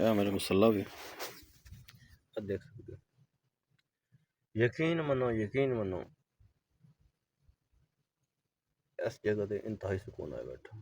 यह मेरा मसला भी देख सकते हो। यकीन मनो इस जगह ते इंतहाई सुकून आया बैठा।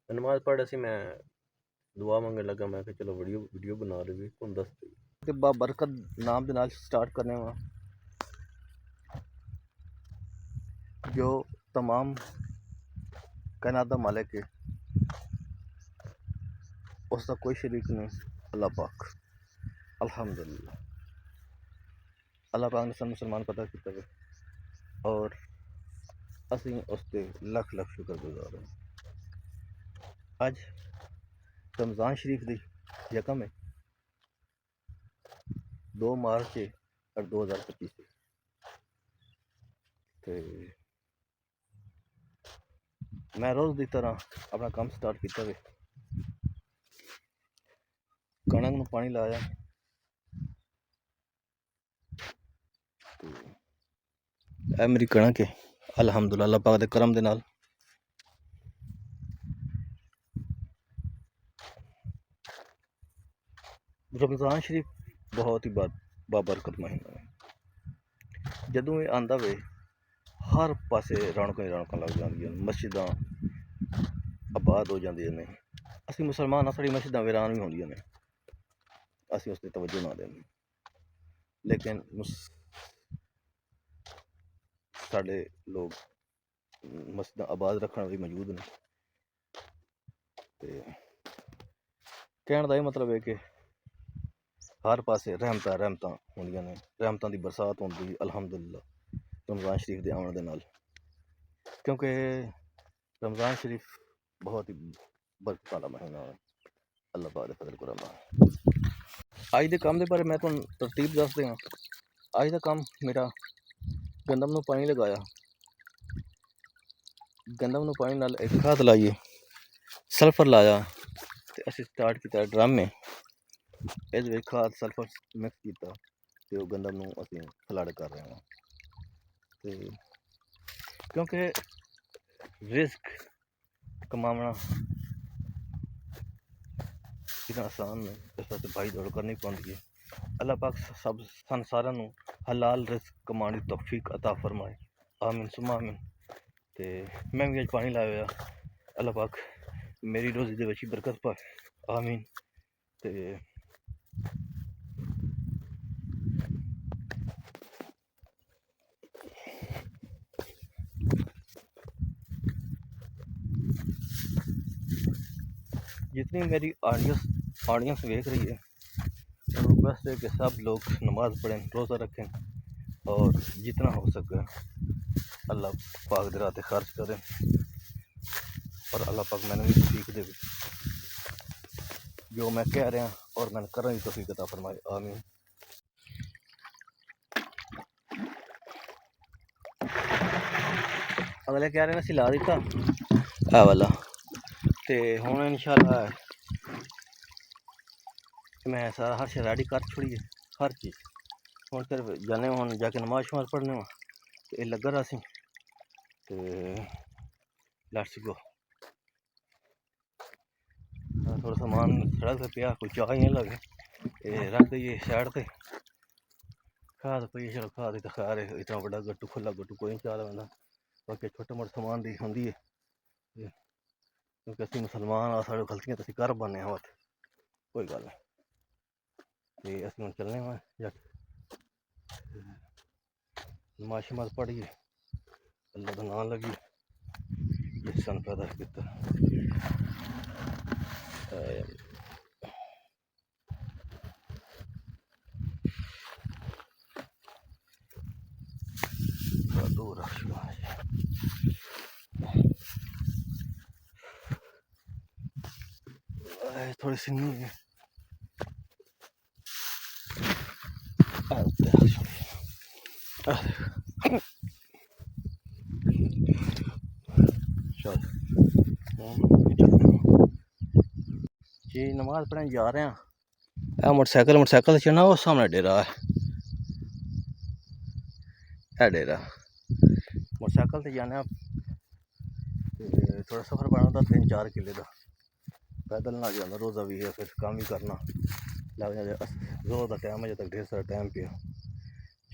नमाज पढ़ सी मैं दुआ मंगने लगा, मैं चलो वीडियो बना रही तुम दस ते बाबरकत नाम के नाल स्टार्ट करने वा जो तमाम कायनात दा मालिक है, उसका कोई शरीक नहीं, अल्लाह पाक। अल्हम्दुलिल्लाह अल्लाह पाक ने सब मुसलमान पता किया है और असी उसके लख लख शुक्रगुजार हैं। अज रमज़ान शरीफ दी यकम है 2 मार्च 2025 ते मैं रोज़ की तरह अपना काम स्टार्ट किया वे। कणक में पानी लाया, ए मेरी कणक है अल्हम्दुलिल्लाह अल्लाह पाक दे करम दे नाल। रमज़ान शरीफ बहुत ही बाबरकत महीना है। जदों ये आंदा वे हर पासे रौनक लग जांदियां, मस्जिदां आबाद हो जांदियां ने। असीं मुसलमान साड़ी मस्जिदां वीरान भी होंदियां ने, असीं उस ते तवज्जो ना दें, लेकिन साडे लोग मस्जिदां आबाद रखण भी मौजूद ने। ते कहण दा एह मतलब है कि हर पासे रहमतां होंदियां ने, रहमतां दी बरसात होंदी अल्हम्दुलिल्लाह रमज़ान शरीफ दे आउण दे नाल। क्योंकि रमज़ान शरीफ बहुत ही बरकत वाला महीना है अल्लाह पाक दे फजल करम नाल। अज दे काम दे बारे मैं तुहानूं तरतीब दस देवां। अज दा काम मेरा गंदम नूं पानी लगाया, गंदम नूं पानी नाल एक खाद लाइए, सल्फर लाया ते असीं स्टार्ट कीता ड्रम में इहदे विच खाद सल्फर मिक्स कीता ते ओह गंदम नूं असीं फ्लड कर रहे हां। ते क्योंकि रिस्क कमाना इतना आसान नहीं, इस वास्ते भाई दौड़ करनी पौंदी है। अल्लाह पाक सब सन सारिआं नूं हलाल रिस्क कमाने दी तौफीक अता फरमाए, आमीन सुम्मा आमीन। ते मैं भी अज पानी लाया होया, अल्लाह पाक मेरी रोज़ी दे विच बरकत पाए, आमीन। ते जितनी मेरी ऑडियंस देख रही है, रिक्वेस्ट है कि सब लोग नमाज पढ़ें, रोज़ा रखें और जितना हो सके अल्लाह पाक दे राह ते खर्च करें और अल्लाह पाक मैंने भी तौफीक दे जो मैं कह रहा और मैंने करने की तौफीक अता फरमाए, आमीन। अगले कह रहे हैं ला दिता है वाला ते हुण इंशाअल्लाह मैं सारा हर शे रेडी कर छोड़ी है, हर चीज़। हुण सिर्फ जाने हुण जाके नमाज शमाज पढ़ने वा ते लग्गा रहा सी ते लेट्स गो। थोड़ा सामान सड़क पे पिया, कोई चाह ही लगे रख दईए साइड ते। खाद पई चलो खाद तो खैर इतना बड़ा गट्टू खुला गट्टू कोई नहीं चाह बंदा, बाकी छोटा मोटा सामान दी होंदी है क्योंकि असीं मुसलमान आ, साढ़े गलतियां तो असीं कर पाने आं, कोई गल नहीं। ते असीं हुण चलने वा नमाज शमाज पढ़िए अल्लाह दा नाम लगी जिस सन पैदा किया। दूर थोड़ी सी नहीं है जी। नमाज पढ़ने जा रहे हैं, मोटरसाइकिल चढ़ना, वो सामने डेरा है डेरा। मोटरसाइकिल से जाने थोड़ा सफ़र बना था 3-4 किले का, पैदल ना जाना, रोज़ा भी है, फिर काम ही करना लग जाए। रोज़ का टाइम है, जब तक ढेर सारा टाइम पे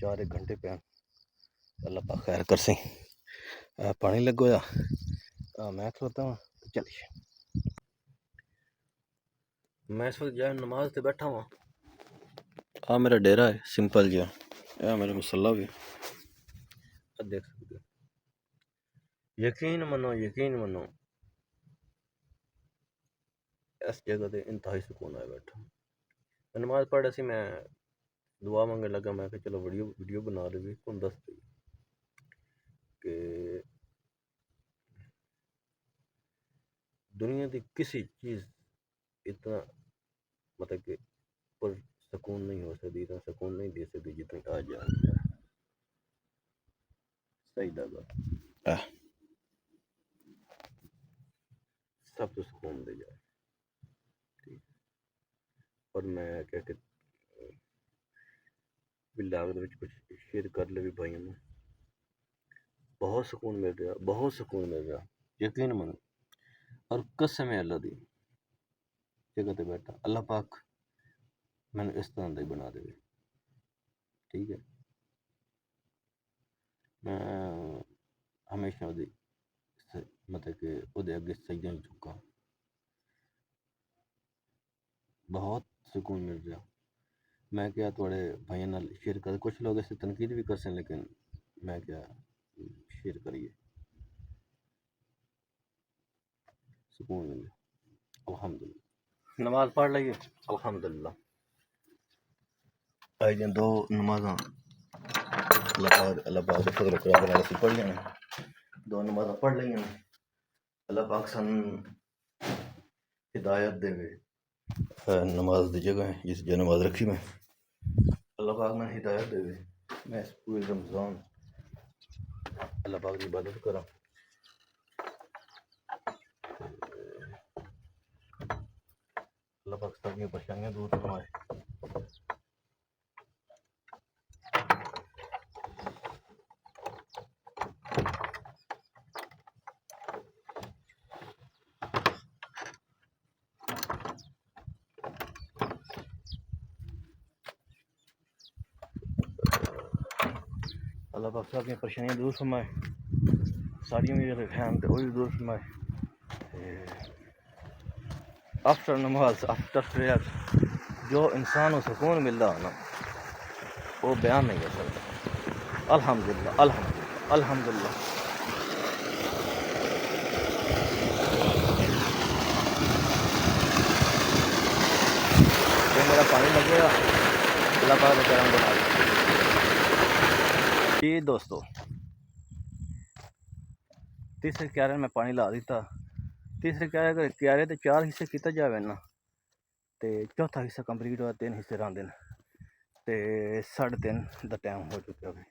4 घंटे पे अल्लाह पाक खैर कर सी। पानी लगो या मैं खलोता हूँ, चलिए। मैं इस वक्त जाए नमाज से बैठा हुआ। मेरा डेरा है सिंपल जिहा, मेरा मुसल्ला भी देख सकते हो। यकीन मनो इस जगह पे इंतहाई सुकून आया बैठा। नमाज पढ़ सी, मैं दुआ मंगने लगा, मैं कि चलो वीडियो बना ली कौन दस दी कि दुनिया की किसी चीज़ इतना मतलब कि पर सुकून नहीं हो सकती, इतना सुकून नहीं दे सकती जितनी आज जा सही लगा। सब तो सुकून दे जाए, ठीक। और मैं क्या कहते बिल्लाग कुछ शेयर कर ले भी भाइयों में, बहुत सुकून मिल रहा, बहुत सुकून मिल रहा, यकीन मानो। और कसम है अल्लाह दी जगह पे बैठा, अल्लाह पाक मैंने इस तरह का ही बना दे, ठीक है। मैं हमेशा मतलब कि उहदे अगे सजदे में झुका, बहुत सुकून मिल रहा। मैं क्या थोड़े भाइयों नाल शेयर कर, कुछ लोग इसे तनकीद भी कर सकते, लेकिन मैं क्या शेयर करिए, सुकून मिले अल्हम्दुलिल्लाह। नमाज पढ़ लीजिए अल्हम्दुलिल्लाह। आज दिन 2 नमाज़ां अल्लाह पाक दे फजल करम नाल असीं पढ़ लेने, 2 नमाज़ां पढ़ लईयां। अल्लाह पाक सन हिदायत देवे। नमाज दी जगह है जिस जो नमाज रखी मैं, अल्लाह पाक मैंने हिदायत देवे, मैं इस पूरे रमज़ान अल्लाह पाक की इबादत करा। अल्लाह पाक सबकी परेशानियां दूर फरमाए। अल्लाह पाक सबकी परेशानियां दूर फरमाए, सारियां भी हैं तो वही दूर फरमाए। आफ्टर नमाज, आफ्टर प्रेयर जो इंसान को सुकून मिलता है ना, वो बयान नहीं कर सकता। अल्हम्दुलिल्लाह अल्हम्दुलिल्लाह अल्हम्दुलिल्लाह। तो मेरा पानी लगेगा, अल्लाह पाक ने करम बना दिया। जी दोस्तों, तीसरे क्यारे में पानी ला दिता। तीसरे क्यारे तो 4 हिस्से किया जाए ना, तो चौथा हिस्सा कंप्लीट हुआ, 3 हिस्से रहिंदे न, ते 3:30 का टाइम हो चुका है।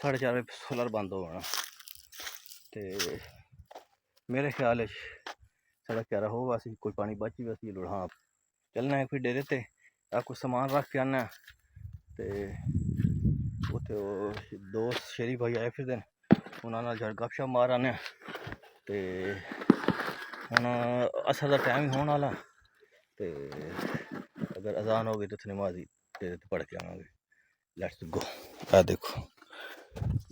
4:30 बजे सोलर बंद हो जाना, तो मेरे ख्याल साढ़ा क्यारा हो असी कोई पानी बच भी असी हाँ चलना है फिर डेरे ते कुछ समान रख के आना। तो उत्थे दोस्त शेरी भाई आए फिर उन्होंने गपशप मार आने। तो हुण असर का टाइम ही होने वाला, तो अगर अजान हो गई तो नमाज ही पढ़ के आवांगे। Let's go. देखो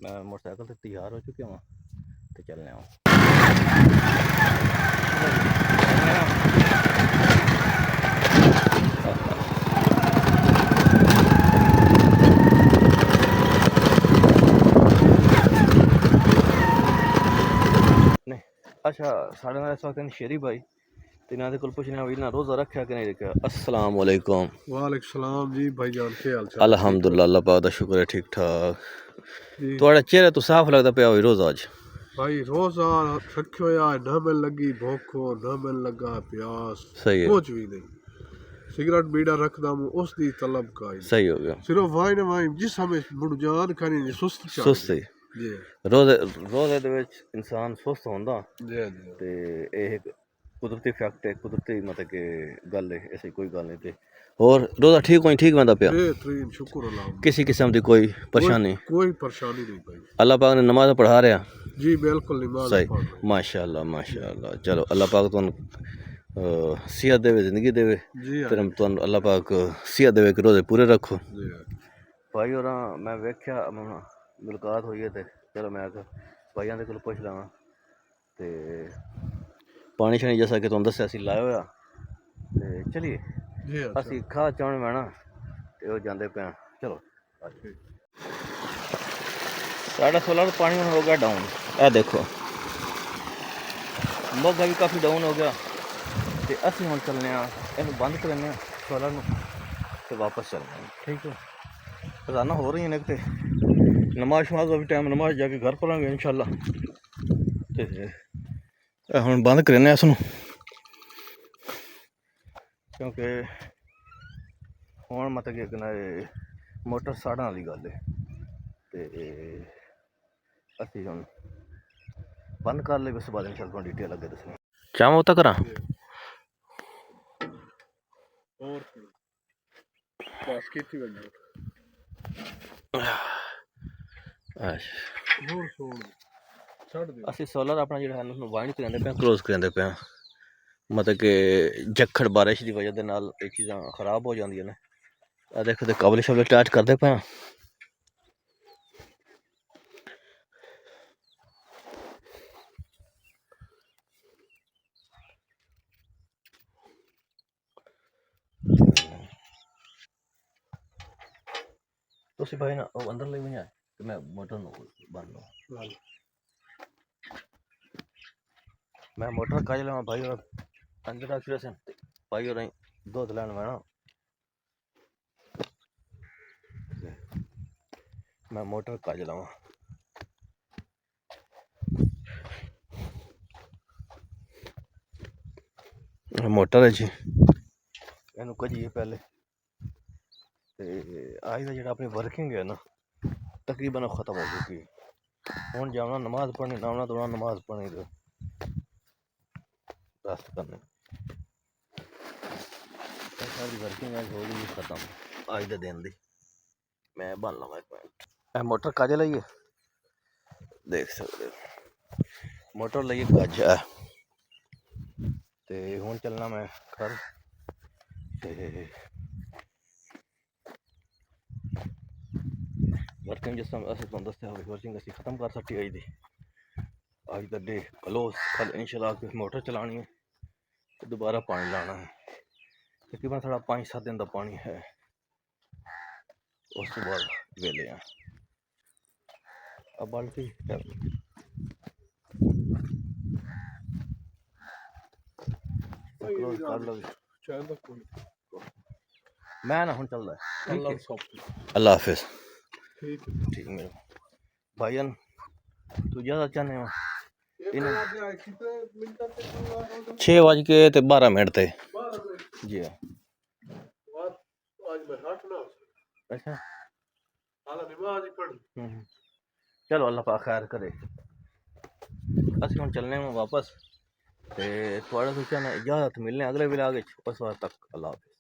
मैं मोटरसाइकिल से तैयार हो चुके हूँ, तो चलने आओ। अच्छा साढ़े नाल इस वक्त शेरी भाई तो इन्होंने को पुछना भी ना रोज़ा रखा कि नहीं रखा। अस्सलाम वालेकुम। वालेकुम सलाम जी भाईजान, क्या हाल चाल? अल्हम्दुलिल्लाह अल्लाह पाक दा शुक्र है, ठीक ठाक। थोड़ा चेहरा तो साफ लगता पे रोज़ा अज भाई रोज़ा रखियो यार, ना मिल लगी भूख ना मिल लगा प्यास, सही है, कुछ भी नहीं। सिगरेट बीड़ा रखदा हूं उस दी तलब का ही सही हो गया। सिर्फ वाइन जिस हमें बुढ़जान करनी सुस्त सुस्त जी रोज़े दे विच इंसान सुस्त होंदा जी ते एह कुदरती फैक्ट है, कुदरती मतलब कि गल है, ऐसी कोई गल नहीं। ते और रोज़ा ठीक वेंदा पिया, बेहतरीन शुक्र अल्लाह, किसी किस्म की कोई परेशानी कोई परेशानी नहीं भाई। अल्लाह पाक ने नमाज पढ़ा रहा जी बिल्कुल नमाज सही, पढ़ रहे। माशाअल्लाह माशाअल्लाह। चलो अल्लाह पाक तुम ਸਿਹਤ ਦੇਵੇ, ਜ਼ਿੰਦਗੀ ਦੇਵੇ ਜੀ ਤੇ ਤੁਹਾਨੂੰ ਅੱਲਾਹ ਪਾਕ ਸਿਹਤ ਦੇਵੇ ਕਿ ਰੋਜ਼ੇ ਪੂਰੇ ਰੱਖੋ। ਜੀ ਭਾਈ ਹੋਰਾਂ ਮੈਂ ਵੇਖਿਆ ਮੁਲਾਕਾਤ ਹੋਈ ਹੈ ਤੇ ਚਲੋ ਮੈਂ ਕਿਹਾ ਭਾਈਆਂ ਦੇ ਕੋਲ ਪੁੱਛ ਲਵਾਂ। ਤੇ ਪਾਣੀ ਸ਼ਾਣੀ ਜੈਸਾ ਕਿ ਤੁਹਾਨੂੰ ਦੱਸਿਆ ਅਸੀਂ ਲਾਇਆ ਹੋਇਆ ਤੇ ਚਲੀਏ ਜੀ ਅਸੀਂ ਖਾ ਚਾਉਣ ਮੈਣਾ ਤੇ ਉਹ ਜਾਂਦੇ ਪਏ ਹਾਂ। ਚਲੋ ਸਾਡਾ ਸੋਲਰ ਪਾਣੀ ਹੁਣ ਹੋ ਗਿਆ ਡਾਊਨ। ਇਹ ਦੇਖੋ ਮੋਗਾ ਵੀ ਕਾਫੀ ਡਾਊਨ ਹੋ ਗਿਆ ਤੇ ਅਸੀਂ ਹੁਣ ਚੱਲਦੇ ਹਾਂ, ਇਹਨੂੰ ਬੰਦ ਕਰਨੇ ਆ ਸੋਲਰ ਨੂੰ ਤੇ ਵਾਪਸ ਚੱਲਦੇ ਹਾਂ। ਠੀਕ ਹੈ, ਰੋਜ਼ਾਨਾ ਹੋ ਰਹੀਆਂ ਨੇ ਤੇ ਨਮਾਜ਼ ਸ਼ਮਾਜ਼ ਦਾ ਵੀ ਟਾਈਮ, ਨਮਾਜ਼ ਜਾ ਕੇ ਘਰ ਪੜਾਂਗੇ ਇਨਸ਼ਾਅੱਲਾ। ਤੇ ਇਹ ਹੁਣ ਬੰਦ ਕਰਨੇ ਆ ਇਸ ਨੂੰ ਕਿਉਂਕਿ ਹੁਣ ਮਤਲਬ ਕਿ ਕਿੰਨਾ ਮੋਟਰ ਸਾੜਨ ਵਾਲੀ ਗੱਲ ਹੈ ਤੇ ਅਸੀਂ ਹੁਣ ਬੰਦ ਕਰ ਲਈ। ਉਸ ਤੋਂ ਬਾਅਦ ਇਨਸ਼ਾਅੱਲਾ ਤੁਹਾਨੂੰ ਡਿਟੇਲ ਅੱਗੇ ਦੱਸਣੀ। ਚਾਹਾਂ ਉਹ ਤਾਂ ਕਰਾਂ ਹੋਰ ਬਸ ਕੀਤੀ ਬੰਦ ਹੋਰ ਸੋਣ ਛੱਡ ਦੇ। ਅਸੀਂ ਸੋਲਰ ਆਪਣਾ ਜਿਹੜਾ ਹੈ ਉਹਨੂੰ ਵਾਈਂਡ ਕਰਾਉਂਦੇ ਪਏ, ਕਲੋਜ਼ ਕਰਾਉਂਦੇ ਪਏ। ਮਤਲਬ ਕਿ ਝੱਖੜ ਬਾਰਿਸ਼ ਦੀ ਵਜ੍ਹਾ ਦੇ ਨਾਲ ਇਹ ਚੀਜ਼ਾਂ ਖਰਾਬ ਹੋ ਜਾਂਦੀਆਂ ਨੇ। ਆ ਦੇਖੋ ਤੇ ਕਬਲ ਸ਼ਬਲ ਅਟੈਚ ਕਰਦੇ ਪਏ। ਤੁਸੀਂ ਭਾਈ ਨਾ ਉਹ ਅੰਦਰ ਲੈ ਵੀ ਆਏ ਤੇ ਮੈਂ ਮੋਟਰ ਨੂੰ ਬੰਦ ਲਵਾਂ। ਮੈਂ ਮੋਟਰ ਕੱਢ ਲਵਾਂ ਭਾਈ और अंदर रख रहे थे भाई और दूध लैन मैं ना मैं मोटर ਕੱਢ ਲਵਾਂ। ਮੋਟਰ ਹੈ ਜੀ, ਇਹਨੂੰ ਕੱਢੀਏ ਪਹਿਲੇ ਤੇ ਅੱਜ ਦਾ ਜਿਹੜਾ ਆਪਣੀ ਵਰਕਿੰਗ ਹੈ ਨਾ ਤਕਰੀਬਨ ਖਤਮ ਹੋ ਚੁੱਕੀ ਹੈ। ਹੁਣ ਜਾਣਾ ਨਮਾਜ਼ ਪੜ੍ਹਨੀ, ਨਾਉਣਾ ਧੋਣਾ, ਨਮਾਜ਼ ਪੜ੍ਹਨੀ ਤੇ ਰੈਸਟ करने सारी वर्किंग आज हो गई खत्म आज के दिन दी। मैं बन लवा एक मिनट, मोटर कज लाइए देख सकते हो मोटर लाइए कज है ते हुण चलना मैं घर ते वर्किंग जिस तरह असं तुहानूं दस्सिया वर्किंग असीं खत्म कर सकती अज दी। अज का डे क्लोज, कल इंशाअल्लाह मोटर चलानी है तो दोबारा पानी लाना है। तकरीबन साढ़ा 5-7 दिन का पानी है, उस तो बाद वेले हैं। अब बाल्टी मैं ना हूँ चल रहा है। अल्लाह हाफिज। ठीक मेरे भाईजान तू ज़्यादा चाहने हो 6:12 थे जी हाँ। अच्छा चलो अल्लाह पाक खैर करे। अस हम चलने वापस ते थोड़ा सोचा इजाजत मिलने अगले व्लॉग। उस वक्त तक अल्लाह हाफिज।